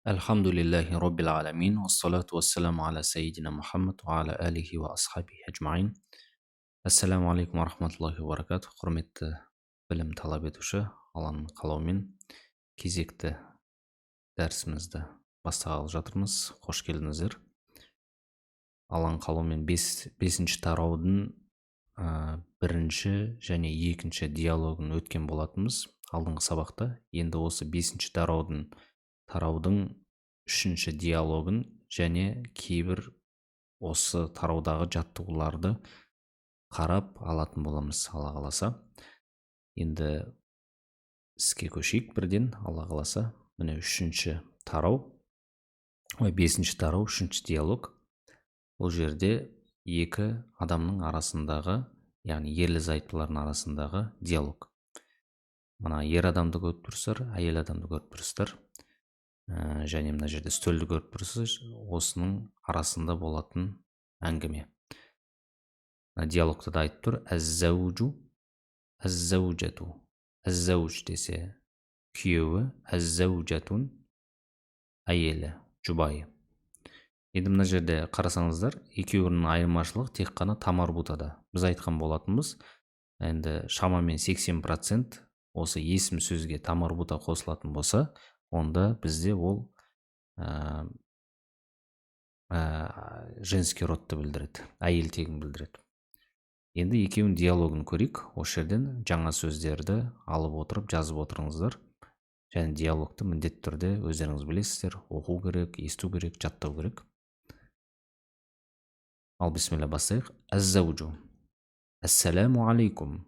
الحمد لله رب العالمين والصلاة والسلام على سيدنا محمد وعلى آله وأصحابه أجمعين. Ассаламу алейкум рахматуллахи ва баракату. Құрметті білім талап етуші, Алланың қалауымен кезекті дәрісімізді бастағалы жатырмыз. Қош келдіңіздер. Алланың қалауымен бесінші тараудың бірінші және екінші диалогын өткен болатынбыз алдыңғы сабақта. Енді осы бесінші тараудың үшінші диалогын және кейбір осы тараудағы жаттығуларды қарап алатын боламыз, Алла қаласа. Енді іске көшейік бірден, Алла қаласа. Міне бесінші тарау, үшінші диалог. Бұл жерде екі адамның арасындағы, яғни ерлі-зайыптылардың арасындағы диалог. Мына ер адамды көріп тұрсыздар, әйел адамды көріп тұрсыздар. Және мына жерде үстелді көріп тұрсыз, осының арасында болатын әңгіме. Диалогта да айтып тұр: әз-зәужу, әз-зәужату. Әз-зәуж десе күйеуі, әз-зәужатун әйелі, жұбайы. Енді мына жерде қарасаңыздар, екеуінің айырмашылығы тек қана тамарбутада. Біз айтқан болатынбыз, енді шамамен 80% осы есім сөзге тамарбута қосылатын болса, онда бізде ол женский родты білдіреді, әйел тегін білдіреді. Енді екеуінің диалогын көрейік. Осы жерден жаңа сөздерді алып отырып жазып отырыңыздар. Және диалогты міндетті түрде өздеріңіз білесіздер, оқу керек, есту керек, жаттау керек. Ал бисмилла бастайық. Әз-зәужу. Әссәламу алейкум.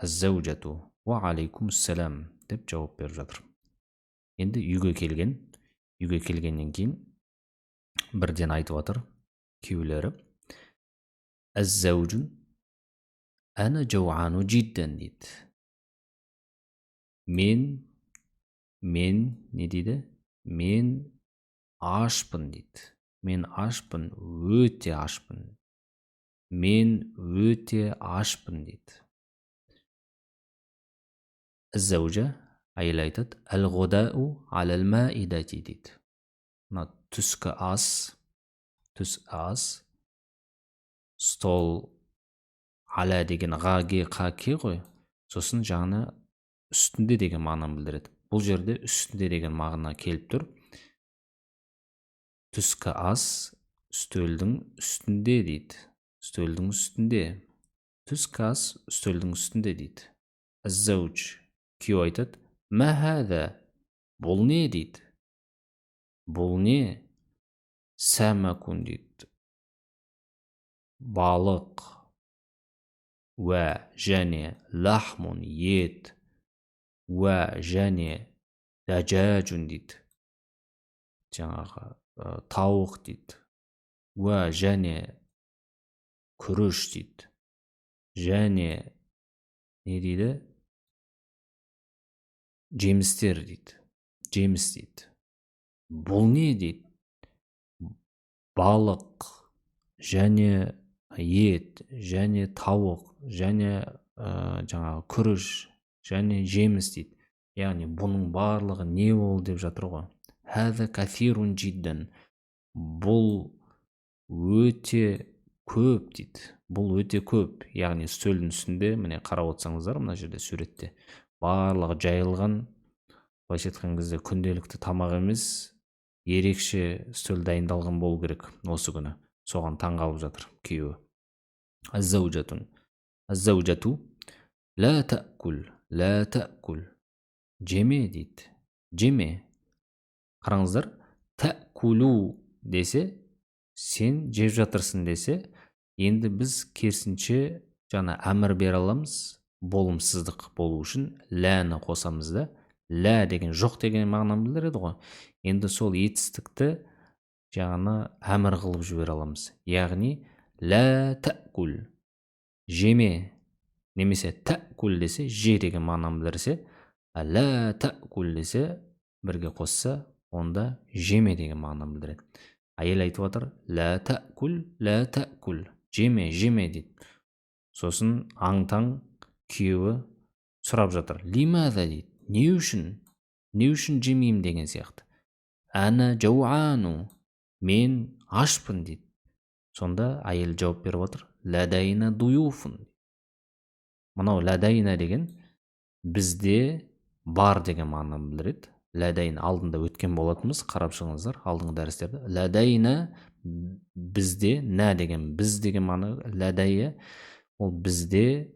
Әз-зәужату. Ва алейкум ассалам деп жауап беріп жатыр. Енді үйге келгеннен кейін бірден айтып жатыр күйеулері. Әз-зәужун әна жауану жидден дейді. Мен не дейді? Мен ашпын дейді. Мен ашпын, өте ашпын. Мен өте ашпын дейді. Әз-зәужа, әйел айтады: әл-ғудау алал-маидати дейді. Мына түскі ас, стол, аля деген ғаге қаке ғой, сосын жаңа үстінде деген мағынаны білдіреді. Бұл жерде үстінде деген мағына келіп тұр. Түскі ас үстелдің үстінде дейді. Үстелдің үстінде. Түскі ас үстелдің үстінде дейді. Әз-зәуж, күйеу айтады: мә хәзә, бұл не дейді. Бұл не? Сәмәкун дейді. Балық. Уә және лахмун, ет. Уә және дәжәжун дейді. Жаңағы тауық дейді. Уә және күріш дейді. Және не дейді? Жемістер дейді. Жеміс дейді. Бұл не дейді? Балық және ет және тауық және жаңағы күріш және жеміс дейді. Яғни бұның барлығы не ол деп жатыр ғой. Хәзә кафирун жиддан. Бұл өте көп дейді. Бұл өте көп. Яғни үстелдің үстінде, міне қарап отырсаңыздар, мына жерде суретте барлығы жайылған. Былайша айтқан кезде күнделікті тамақ емес, ерекше үстел дайындалған болу керек осы күні. Соған таң қалып жатыр күйеуі. Әз-зәужатун. Әз-зәужату ла тәкул. Жеме дейді. Жеме. Қараңыздар, тәкулу десе, сен жеп жатырсың десе, енді біз керісінше жаңа әмір бере аламыз, болымсыздық болу үшін ләні қосамыз да. Лә деген жоқ деген мағынаны білдіреді ғой. Енді сол етістікті жаңа әмір қылып жібере аламыз. Яғни лә тәкул, жеме, немесе тәкул десе же деген мағынаны білдірсе, лә тәкул десе бірге қосса, онда жеме деген мағынаны білдіреді. Әйел айтып отыр: лә тәкул, жеме дейді. Сосын аң-таң күйеуі сұрап жатыр: лимәзә дейді. Не үшін жемеймін деген сияқты. Ана жауану. Мен ашпын дейді. Сонда әйел жауап беріп отыр. Ләдәйна дуюфун. Мынау ләдәйна деген бізде бар деген мағынаны білдіреді. Ләдәйна алдында өткен болатынбыз, қарап шығыңыздар алдыңғы дәрістерде. Ләдәйна бізде, нә деген біз деген мағына, ләдәйя ол бізде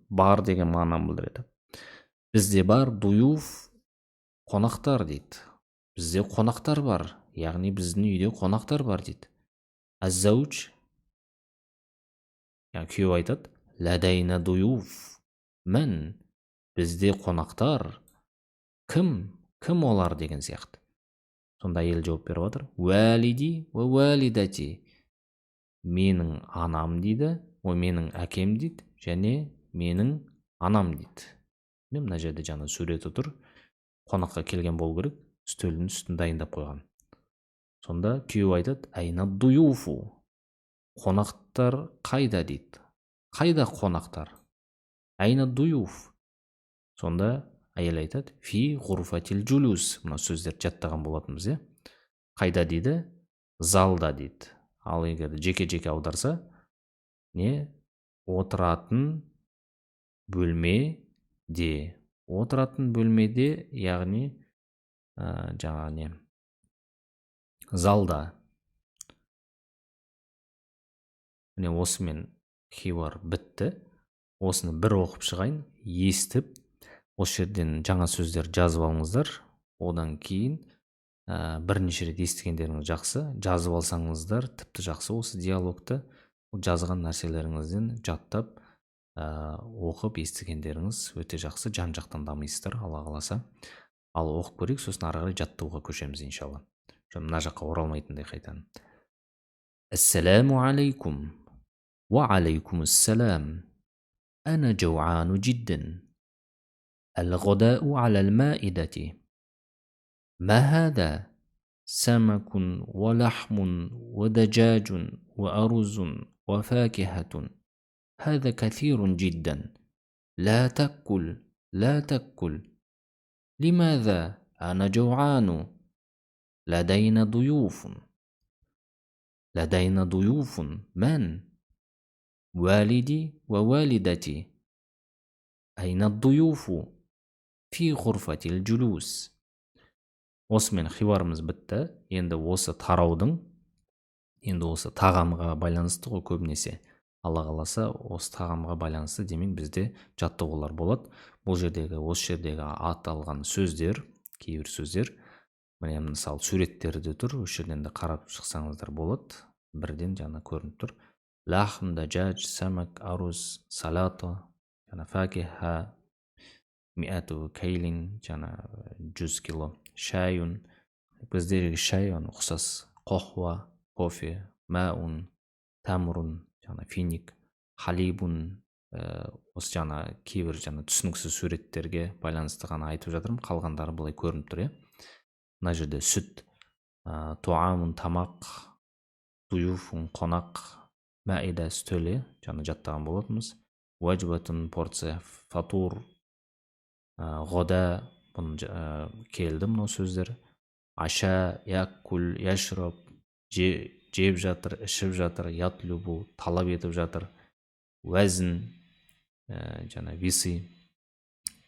бар деген мағынаны білдіреді. Бізде бар дуюф қонақтар дейді. Бізде қонақтар бар, яғни біздің үйде қонақтар бар дейді. Әззауж, яғни күйеу айтады, ләдәйна дуюф. Мін, бізде қонақтар. Кім олар деген сияқты. Сонда әйел жауап беріп отыр. Уәлиди уә уәлидати. Менің анам дейді, менің әкем дейді, және менің анам дейді. Мына жерде жаңа суреті тұр. Қонаққа келген болу керек, үстелдің үстін дайындап қойған. Сонда күйеу айтады, айна дуюфу. Қонақтар қайда дейді. Қайда қонақтар? Айна дуюф. Сонда әйел айтады, фи ғурфатил джулус. Мына сөздерді жаттаған болатынбыз, қайда дейді? Залда дейді. Ал егер жеке-жеке аударса, не? Отыратын бөлмеде. Отыратын бөлмеде, яғни жаңағы не? Залда. Міне осымен хиуар бітті. Осыны бір оқып шығайын, естіп, осы жерден жаңа сөздер жазып алыңыздар. Одан кейін бірнеше рет естігендеріңіз жақсы. Жазып алсаңыздар тіпті жақсы. Осы диалогты жазған нәрселеріңізден жаттап оқып естігендеріңіз өте жақсы. Жан-жақтан дамисыздар, Алла қаласа. Ал оқып көрейік, сосын ары қарай жаттауға көшеміз иншалла. Мына жаққа оралмайтындай қайтадан. Ассаламу алейкум. Ва алейкумуссалам. Ана жауану жиддан. الغداء على المائدة. ما هذا؟ سمك ولحم ودجاج وأرز وفاكهة. هذا كثير جدا. لا تأكل، لا تأكل. لماذا؟ أنا جوعان. لدينا ضيوف. لدينا ضيوف. من؟ والدي ووالدتي. أين الضيوف؟ في غرفة الجلوس. Осымен хиуарымыз бітті. Енді осы тараудың, енді осы тағамға байланысты ғой көбінесе. Алла қаласа осы тағамға байланысты демек бізде жаттығулар болады. Осы жердегі аталған сөздер, кейбір сөздер, міне мысалы суреттерде тұр, осы жерден де қарап шықсаңыздар болады. Бірден жаңа көрініп тұр. Лахм, даджаж, самак, аруз, салата, жаңа факиха, миату кейлин, жаңа 100 кило. Шайун, біздегі шай ұқсас. Қохуа, кофе, маун, тамрун, жаңа финик, халибун. Осы жаңа кейбір жаңа түсініксіз суреттерге байланысты ғана айтып жатырмын. Қалғандары былай көрініп тұр. Мына жерде сүт, туамун, тамақ, дуюфун, қонақ, мәида, үстеле, жаңа жаттаған болатынбыз. Уәжбатун, порция, фатур, ғода, келді мынау сөздер. Аша, яккул, яшроб, жеп жатыр, ішіп жатыр. Ятлюбу, талап етіп жатыр. Уәзін, жаңа виси.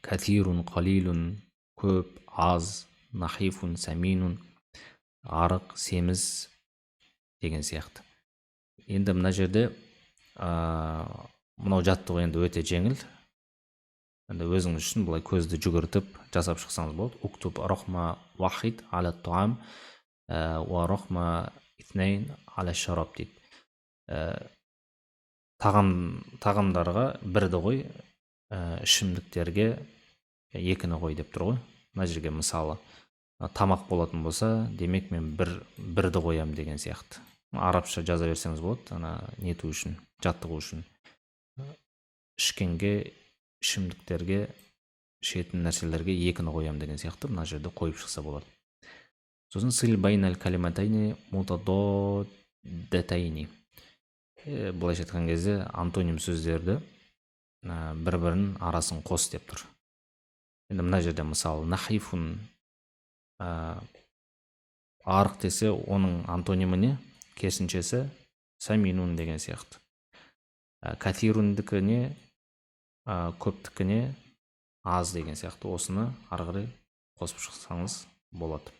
Кәтирун, қалилун, көп, аз. Нахифун, сәминун, арық, семіз деген сияқты. Енді мына жерде мынау жаттығу енді өте жеңіл. Енді өзіңіз үшін бұлай көзді жүгіртіп жасап шықсаңыз болады. Уктуб рахма вахид аля туам ва рахма итнейн аля шараб дейді. Тағамдарға бірді қой, ішімдіктерге екіні қой деп тұр ғой. Мына жерге мысалы тамақ болатын болса, демек мен бірді қоям деген сияқты. Арабша жаза берсеңіз болады, нету үшін, жаттығу үшін. Ішкенге, ішімдіктерге, ішетін нәрселерге екіні қоям деген сияқты мына жерде қойып шықса болады. Сосын сил байнал калиматайни мутаддатайни. Былайша айтқан кезде антоним сөздерді бір-бірінің арасын қос деп тұр. Енді мына жерде мысалы нахифун арық десе оның антонимі не, керісіншесі саминун деген сияқты. катирундікі не, көптікі не, аз деген сияқты. Осыны ары қарай қосып шықсаңыз болады.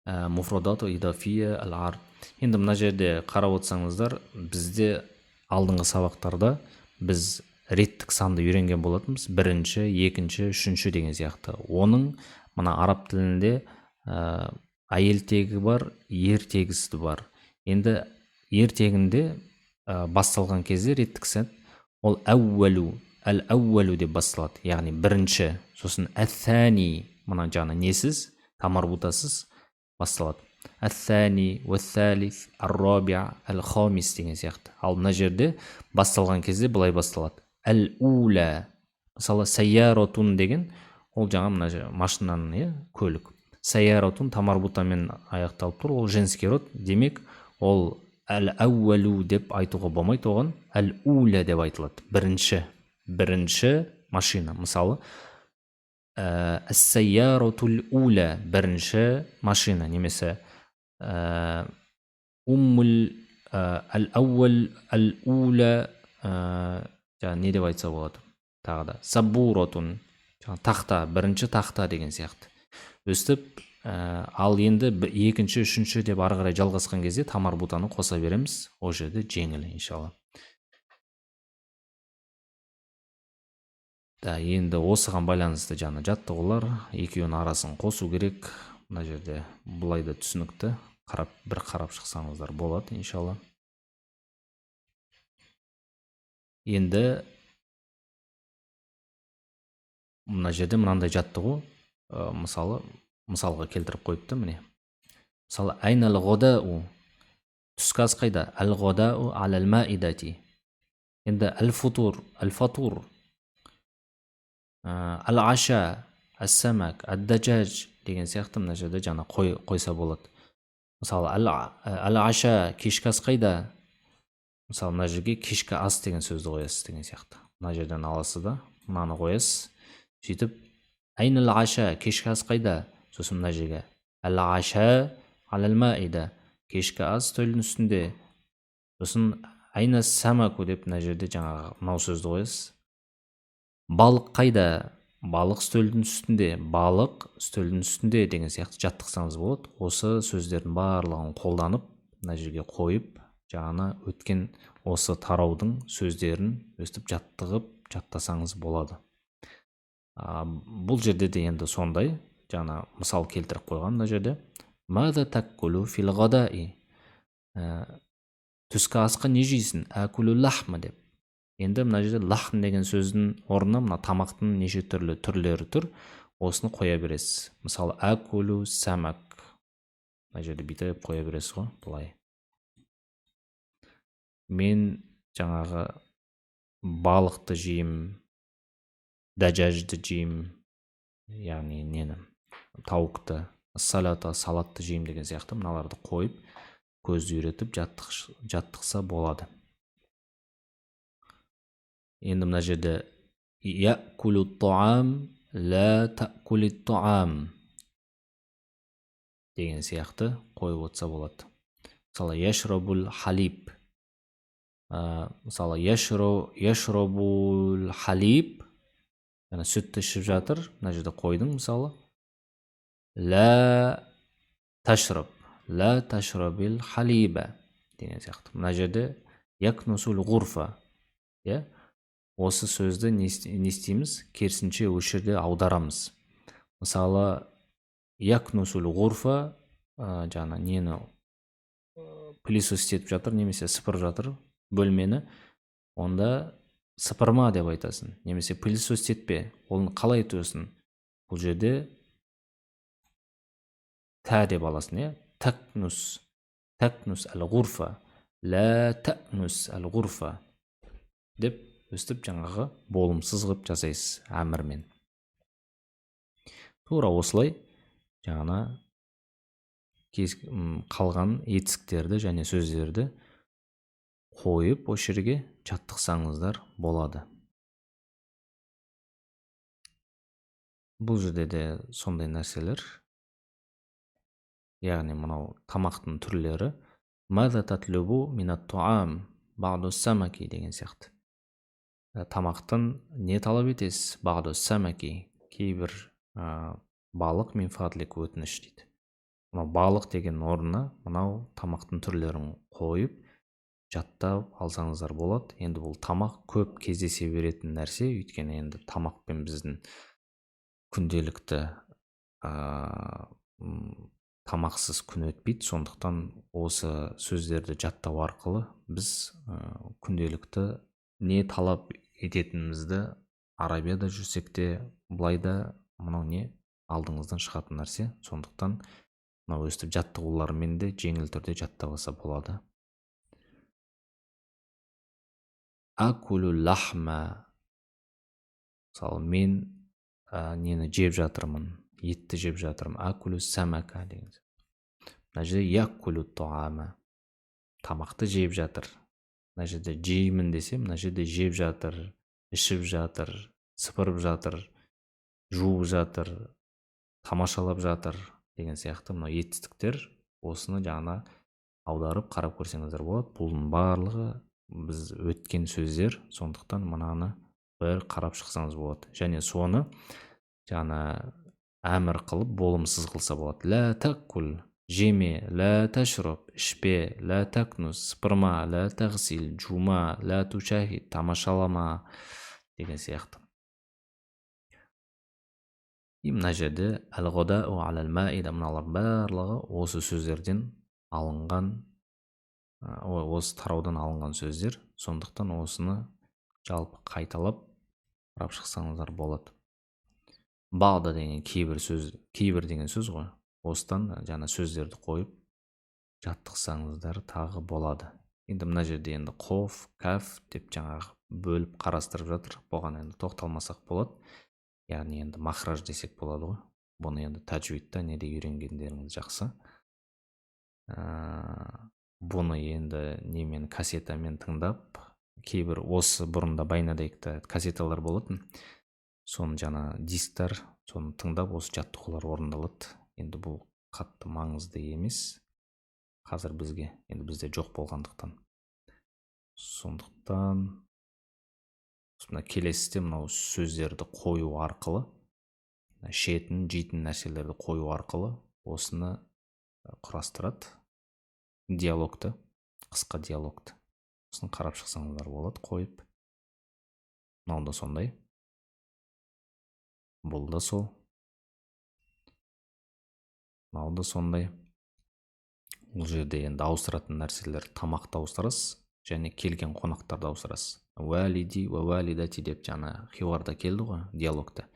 Муфрадату идафия ал-ард. Енді мына жерде қарап отырсаңыздар, бізде алдыңғы сабақтарда біз реттік санды үйренген болатынбыз. Бірінші, екінші, үшінші деген сияқты. Оның мына араб тілінде әйел тегі бар, ер тегісі бар. Енді ер тегінде басталған кезде реттік сан ол әл-әуәлу деп басталады. Яғни бірінші, сосын әт-тәни, мына жаңа несіз, тамарбутасыз басталады. Әт-тәни, уәт-тәлис, ар-рабиа, әл-хамис деген сияқты. Ал мына жерде басталған кезде былай басталады. Әл-уля. Мысалы, сайяратун деген, ол жаңа мына машинаның, көлік. Сайяратун тамарбутамен аяқталып тұр, ол женский род. Демек, ол әл-әуәлу деп айтуға болмайды, оған әл-уля деп айтылады. Бірінші машина. Мысалы, әс-сайяратул уля, бірінші машина, немесе әл-әуәл, әл-уля, не деп айтса болады тағы да. Сабуратун, тақта, бірінші тақта деген сияқты. Өстіп, ал енді екінші, үшінші деп ары қарай жалғасқан кезде тамарбутаны қоса береміз. О жерде жеңіл, иншалла. Енді осыған байланысты жаңа жаттығулар, екеуінің арасын қосу керек. Мына жерде бұлай да түсінікті. Бір қарап шықсаңыздар болады, иншалла. Енді мына жерде мынандай жаттығу, мысалға келтіріп қойыпты, міне. Мысалы, айнал ғодау, түскі ас қайда? Әл-ғодау алал-маидати. Енді әл-футур, әл-фатур, әл-аша, әс-самак, әд-даджаж деген сияқты мына жерде жаңа қойса болады. Мысалы, әл-аша, кешкі ас қайда? Мысалы, мына жерге кешкі ас деген сөзді қоясыз деген сияқты. Мына жерден аласыз да, мынаны қоясыз. Сөйтіп, айнал аша, кешкі ас қайда? Сосын мына жерге әл-аша алал-маида, кешкі ас үстелдің үстінде. Сосын айна самаку деп мына жерде жаңағы мынау сөзді қоясыз. Балық қайда? Балық үстелдің үстінде, балық үстелдің үстінде деген сияқты жаттықсаңыз болады. Осы сөздердің барлығын қолданып, мына жерге қойып, жаңа өткен осы тараудың сөздерін өстіп жаттасаңыз болады. Бұл жерде де енді сондай, жаңа мысал келтіріп қойған мына жерде. Маза таккулу фил ғадаи. Түскі асқа не жейсің? Әкулу лахма деп. Енді мына жерде лахм деген сөздің орнына мына тамақтың неше түрлері тұр. Осыны қоя бересіз. Мысалы, әкулу самак. Мына жерде бүйтіп қоя бересіз ғой, былай. Мен жаңағы балықты жеймін, даджажды жеймін, яғни нені, тауықты, салатты жеймін деген сияқты мыналарды қойып, көзді үйретіп жаттықса болады. Енді мына жерде якулу таам, ла такули таам деген сияқты қойып отырса болады. Мысалы, яшробул халиб. Мысалы, яшробул халиб, яғни сүтті ішіп жатыр. Мына жерде қойдың, мысалы. Ла ташробил халиба деген сияқты. Мына жерде якнусул ғурфа. Осы сөзді не істейміз? Керісінше осы жерде аударамыз. Мысалы, якнусул ғурфа, жаңа нені пылесос істетіп жатыр, немесе сыпырып жатыр бөлмені, онда сыпырма деп айтасың. Немесе пылесос істетпе, оны қалай айтасың? Бұл жерде та деп аласың, такнус әл-ғурфа, ла такнус әл-ғурфа деп өстіп жаңағы болымсыз ғып жасайсыз әмірмен. Тура осылай жаңа қалған етістіктерді және сөздерді қойып осы жерге жаттықсаңыздар болады. Бұл жерде де сондай нәрселер яғни мынау тамақтың түрлері. Маза татлубу минат туам ба'ду самаки деген сияқты. Тамақтан не талап етесіз? Ба'ду самаки, кейбір балық, мин фадлик, өтініш дейді. Мынау балық деген орнына мынау тамақтың түрлерін қойып жаттап алсаңыздар болады. Енді бұл тамақ көп кездесе беретін нәрсе, өйткені енді тамақпен біздің күнделікті тамақсыз күн өтпейді. Сондықтан осы сөздерді жаттау арқылы біз күнделікті не талап ететінімізді Арабияда жүрсек те, былайда мынау не алдыңыздан шығатын нәрсе. Сондықтан мынау өстіп жаттығулармен де жеңіл түрде жаттап алса болады. Акулу лахма. Мысалы, мен нені жеп жатырмын, етті жеп жатырмын. Акулу самака деген. Мына жерде якулу туама, тамақты жеп жатыр. Мына жерде жеймін десе, мына жерде жеп жатыр, ішіп жатыр, сыпырып жатыр, жуып жатыр, тамашалап жатыр деген сияқты мына етістіктер. Осыны жаңа аударып қарап көрсеңіздер болады. Бұның барлығы біз өткен сөздер. Сондықтан мынаны бір қарап шықсаңыз болады. Және соны жаңа әмір қылып болымсыз қылса болады. Лә таккул, жеме, лә ташраб, ішпе, лә такнус, сыпырма, лә тағсил, жума, лә тушахид, тамашалама деген сияқты. Мына жерде әл-ғадау алал маида, мыналар барлығы осы сөздерден алынған, осы тараудан алынған сөздер. Сондықтан осыны жалпы қайталап қарап шықсаңыздар болады. Бағда деген кейбір деген сөз ғой. Осыдан жаңа сөздерді қойып жаттықсаңыздар тағы болады. Енді мына жерде енді қоф, каф деп жаңағы бөліп қарастырып жатыр. Бұған енді тоқталмасақ болады. Яғни енді махраж десек болады ғой. Бұны енді таджвидта неде үйренгендеріңіз жақсы. Бұны енді немен кассетамен тыңдап, кейбір осы бұрында Байнадекте кассеталар болатын. Соны жаңа дисктар, соны тыңдап осы жаттығулар орындалады. Енді бұл қатты маңызды емес. Қазір бізге, енді бізде жоқ болғандықтан. Сондықтан мына келесіде мынау сөздерді қою арқылы, ішетін, жейтін нәрселерді қою арқылы осыны құрастырады. Диалогты, қысқа диалогты. Осыны қарап шықсаңыздар болады, қойып. Мынау да сондай. Бұл да сол. Мынау да сондай. Бұл жерде енді ауыстыратын нәрселер, тамақты ауыстырасыз және келген қонақтарды ауыстырасыз. Уәлиди уә уәлидати деп жаңа хиуарда келді ғой, диалогта.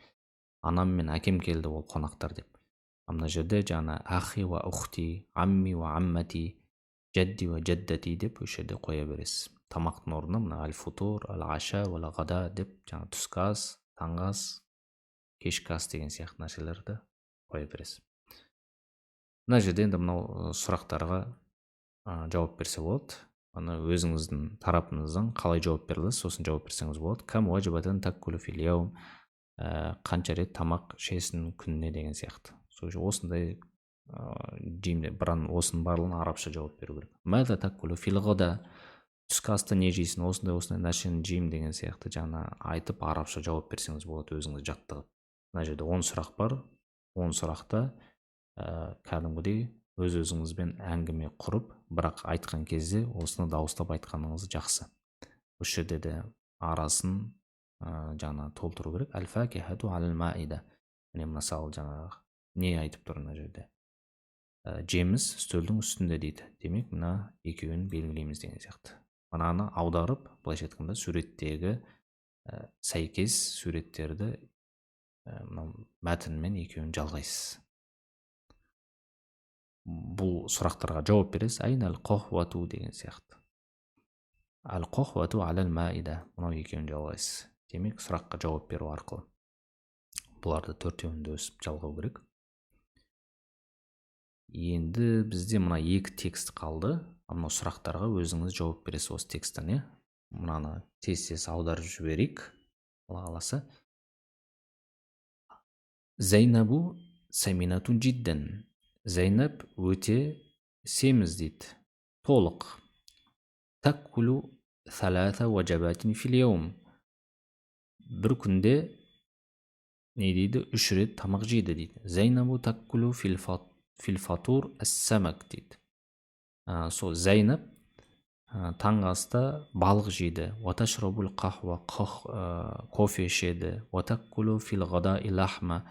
Анам мен әкем келді, ол қонақтар деп. Мына жерде жаңа ахи уә ухти, амми уә аммати, жадди уә жаддати деп осы жерде қоя бересіз. Тамақтың орнына мына аль-футур, аль-аша, аль-ғада деп жаңа түскі ас, таңғы ас, кешкі ас деген сияқты нәрселерді қоя бересіз. Мына жерде енді мынау сұрақтарға жауап берсе болады. Аны өзіңіздің тарапыңыздан қалай жауап берілесіз, сосын жауап берсеңіз болады. Кам уаджибатан таккулу фил яум, қанша рет тамақ ішесің күніне деген сияқты. Осындай осының барлығын арабша жауап беру керек. Маза таккулу фил ғада, түскі аста не жейсің, осындай нәрсені жеймін деген сияқты жаңа айтып арабша жауап берсеңіз болады, өзіңіз жаттығып. Мына жерде 10 сұрақ бар. 10 сұрақта кәдімгідей өз-өзіңізбен әңгіме құрып, бірақ айтқан кезде осыны дауыстап айтқаныңыз жақсы. Осы жерде де арасын жаңа толтыру керек. Әл-факихату алал маида. Міне мысалы жаңа не айтып тұр мына жерде? Жеміс үстелдің үстінде дейді. Демек, мына екеуін белгілейміз деген сияқты. Мынаны аударып, былайша айтқанда суреттегі сәйкес суреттерді мәтінмен екеуін жалғайсыз. Бұл сұрақтарға жауап бересіз. Айн әл-қохвату деген сияқты. Әл-қохвату алал маида. Мынау екеуін жалғайсыз. Демек, сұраққа жауап беру арқылы. Бұларды төртеуінде өсіп жалғау керек. Енді бізде мына екі текст қалды. Мына сұрақтарға өзіңіз жауап бересіз осы тексттен. Мынаны тез-тез аударып жіберейік. Алла қаласа. Зайнабу саминатун жиддан. Зайнап өте семіз дейді. Толық. Таккулу саласа ваджабатин фил яум. Бір күнде не дейді? 3 рет тамақ жейді дейді. Зайнабу таккулу фил фатур ас-самак дейді. Сол Зайнап таңғы аста балық жейді. Ваташрабул қахва, кофе ішеді. Ватаккулу фил ғадаи лахма,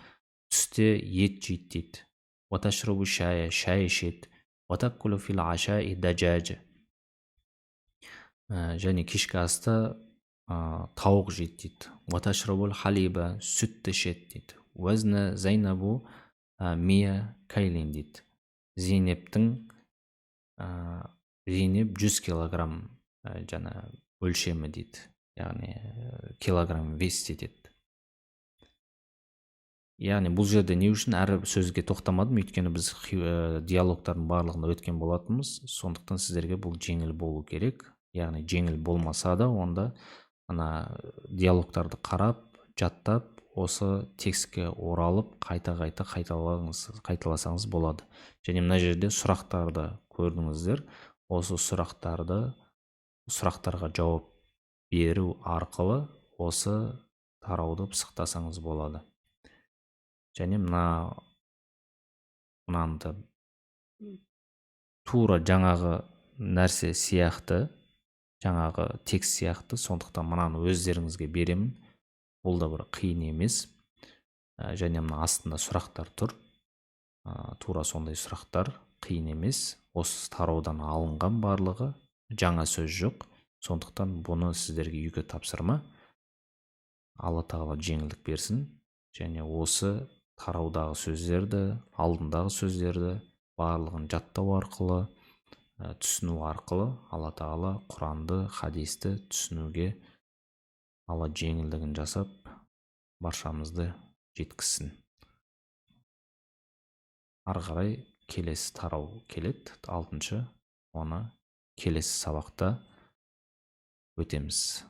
түсте ет жейді дейді. Ваташрабу шая, шай ішеді. Ватаккулу фил ашаи даджаджа, және кешкі аста тауық жейді дейді. Ваташрабул халиба, сүтті ішеді дейді. Уазна Зайнабу мия кайлин дейді. Зейнеп 100 килограмм жаңа өлшемі дейді. Яғни килограмм вес етеді. Яғни бұл жерде не үшін әр сөзге тоқтамадым, өйткені біз диалогтардың барлығында өткен болатынбыз. Сондықтан сіздерге бұл жеңіл болу керек. Яғни жеңіл болмаса да, онда диалогтарды қарап, жаттап, осы текстке оралып, қайталасаңыз болады. Және мына жерде сұрақтарды көрдіңіздер. Осы сұрақтарға жауап беру арқылы осы тарауды пысықтасаңыз болады. Және мынанды тура жаңағы нәрсе сияқты, жаңағы текст сияқты, сондықтан мынаны өздеріңізге беремін. Бұл да бір қиын емес. Және мына астында сұрақтар тұр. Тура сондай сұрақтар, қиын емес. Осы тараудан алынған барлығы, жаңа сөз жоқ. Сондықтан бұны сіздерге үйге тапсырма. Алла тағала жеңілдік берсін. Және осы тараудағы сөздерді, алдындағы сөздерді барлығын жаттау арқылы, түсіну арқылы Алла тағала Құранды, хадисті түсінуге Алла жеңілдігін жасап, баршамызды жеткізсін. Ары қарай келесі тарау келеді, 6-шы, оны келесі сабақта өтеміз.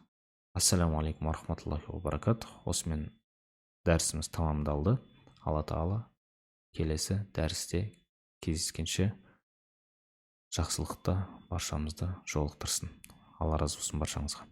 Ассаламу алейкум рахматуллахи ва баракатух. Осымен дәрісіміз тамамдалды. Алла тағала келесі дәрісте кездескенше жақсылықта баршамызды жолықтырсын. Алла разы болсын баршаңызға.